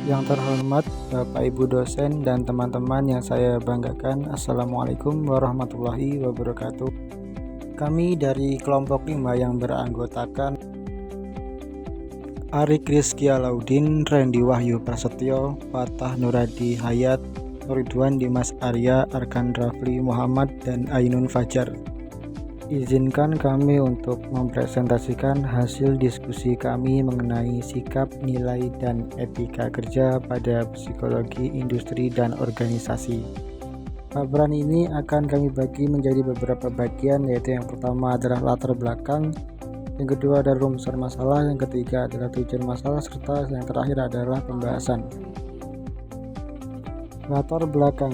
Yang terhormat Bapak Ibu dosen dan teman-teman yang saya banggakan, Assalamualaikum warahmatullahi wabarakatuh. Kami dari kelompok 5 yang beranggotakan Arik Rizky Alaudin, Randy Wahyu Prasetyo, Fatah Nuradi Hayat, Ridwan Dimas Arya, Arkan Rafli Muhammad, dan Ainun Fajar. Izinkan kami untuk mempresentasikan hasil diskusi kami mengenai sikap, nilai, dan etika kerja pada psikologi industri dan organisasi. Paparan ini akan kami bagi menjadi beberapa bagian, yaitu yang pertama adalah latar belakang, yang kedua adalah rumusan masalah, yang ketiga adalah tujuan masalah, serta yang terakhir adalah pembahasan. Latar belakang.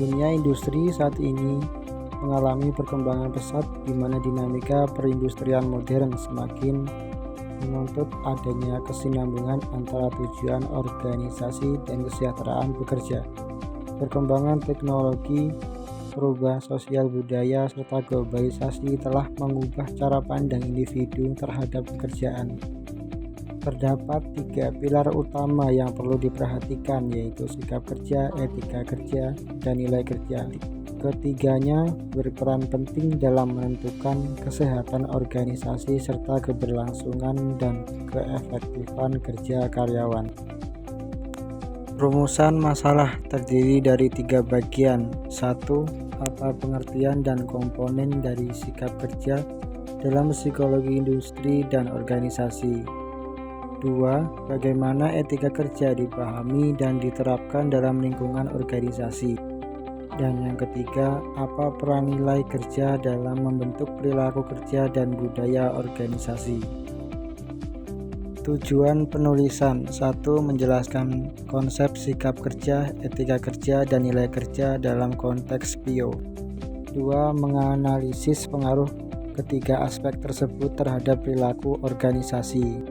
Dunia industri saat ini mengalami perkembangan pesat di mana dinamika perindustrian modern semakin menuntut adanya kesinambungan antara tujuan organisasi dan kesejahteraan pekerja. Perkembangan teknologi, perubahan sosial budaya, serta globalisasi telah mengubah cara pandang individu terhadap pekerjaan. Terdapat 3 pilar utama yang perlu diperhatikan, yaitu sikap kerja, etika kerja, dan nilai kerja. Ketiganya berperan penting dalam menentukan kesehatan organisasi serta keberlangsungan dan keefektifan kerja karyawan. Rumusan masalah terdiri dari 3 bagian. 1. Apa pengertian dan komponen dari sikap kerja dalam psikologi industri dan organisasi. 2. Bagaimana etika kerja dipahami dan diterapkan dalam lingkungan organisasi. Dan yang ketiga, apa peran nilai kerja dalam membentuk perilaku kerja dan budaya organisasi. Tujuan penulisan. 1. Menjelaskan konsep sikap kerja, etika kerja, dan nilai kerja dalam konteks PIO. 2. Menganalisis pengaruh ketiga aspek tersebut terhadap perilaku organisasi.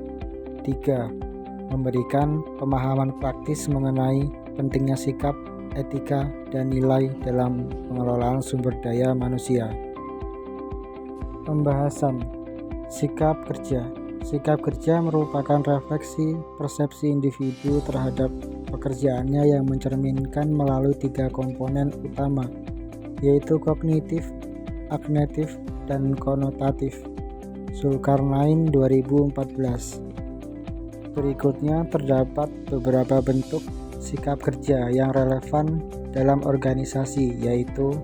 3. Memberikan pemahaman praktis mengenai pentingnya sikap, etika, dan nilai dalam pengelolaan sumber daya manusia. Pembahasan. Sikap kerja. Sikap kerja merupakan refleksi persepsi individu terhadap pekerjaannya yang mencerminkan melalui 3 komponen utama, yaitu kognitif, agnitif, dan konotatif. Zulkarnain 2014. Berikutnya terdapat beberapa bentuk sikap kerja yang relevan dalam organisasi, yaitu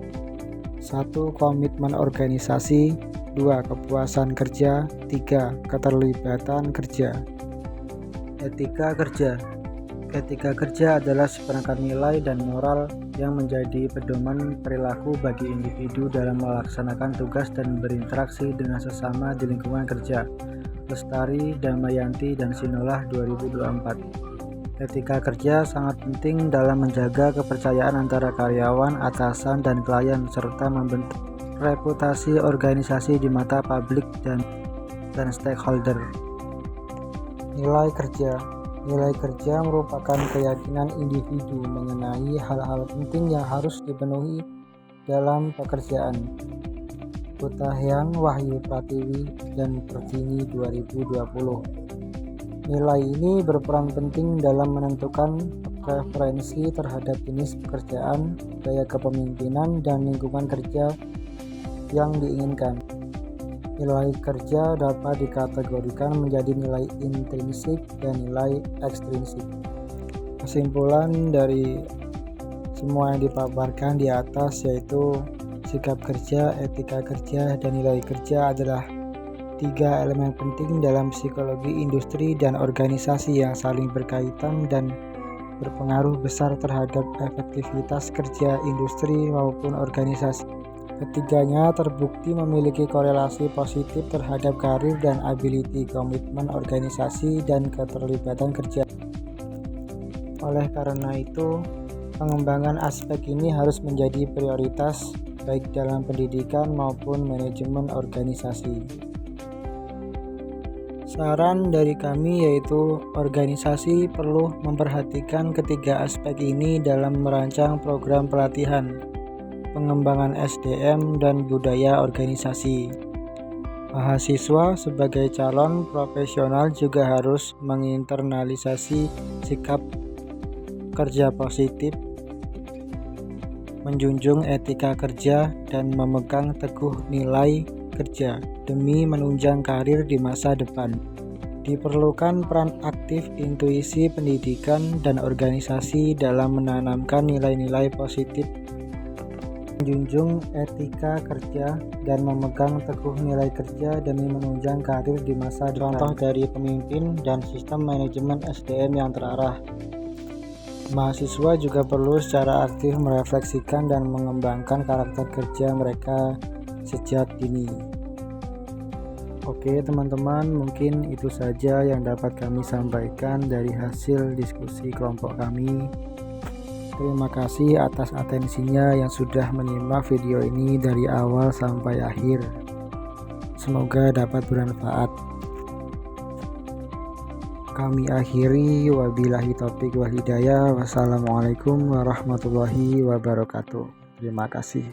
1. Komitmen organisasi, 2. Kepuasan kerja, 3. Keterlibatan kerja. Etika kerja. Etika kerja adalah seperangkat nilai dan moral yang menjadi pedoman perilaku bagi individu dalam melaksanakan tugas dan berinteraksi dengan sesama di lingkungan kerja. Lestari, Damayanti, dan Sinolah 2024. Etika kerja sangat penting dalam menjaga kepercayaan antara karyawan, atasan, dan klien, serta membentuk reputasi organisasi di mata publik dan stakeholder. Nilai kerja. Nilai kerja merupakan keyakinan individu mengenai hal-hal penting yang harus dipenuhi dalam pekerjaan. Hutahian, Wahyu Pratiwi, dan Pertini 2020. Nilai ini berperan penting dalam menentukan preferensi terhadap jenis pekerjaan, gaya kepemimpinan, dan lingkungan kerja yang diinginkan. Nilai kerja dapat dikategorikan menjadi nilai intrinsik dan nilai ekstrinsik. Kesimpulan dari semua yang dipaparkan di atas, yaitu sikap kerja, etika kerja, dan nilai kerja adalah 3 elemen penting dalam psikologi industri dan organisasi yang saling berkaitan dan berpengaruh besar terhadap efektivitas kerja industri maupun organisasi. Ketiganya terbukti memiliki korelasi positif terhadap karir dan ability, komitmen organisasi, dan keterlibatan kerja. Oleh karena itu, pengembangan aspek ini harus menjadi prioritas baik dalam pendidikan maupun manajemen organisasi. Saran dari kami yaitu organisasi perlu memperhatikan ketiga aspek ini dalam merancang program pelatihan, pengembangan SDM, dan budaya organisasi. Mahasiswa sebagai calon profesional juga harus menginternalisasi sikap kerja positif, menjunjung etika kerja, dan memegang teguh nilai kerja demi menunjang karir di masa depan. Diperlukan peran aktif intuisi pendidikan dan organisasi dalam menanamkan nilai-nilai positif, menjunjung etika kerja, dan memegang teguh nilai kerja demi menunjang karir di masa depan. Contoh dari pemimpin dan sistem manajemen SDM yang terarah. Mahasiswa juga perlu secara aktif merefleksikan dan mengembangkan karakter kerja mereka sejak dini. Oke teman-teman, mungkin itu saja yang dapat kami sampaikan dari hasil diskusi kelompok kami. Terima kasih atas atensinya yang sudah menyimak video ini dari awal sampai akhir. Semoga dapat bermanfaat. Kami akhiri, wabillahi taufiq wal hidayah. Wassalamualaikum warahmatullahi wabarakatuh. Terima kasih.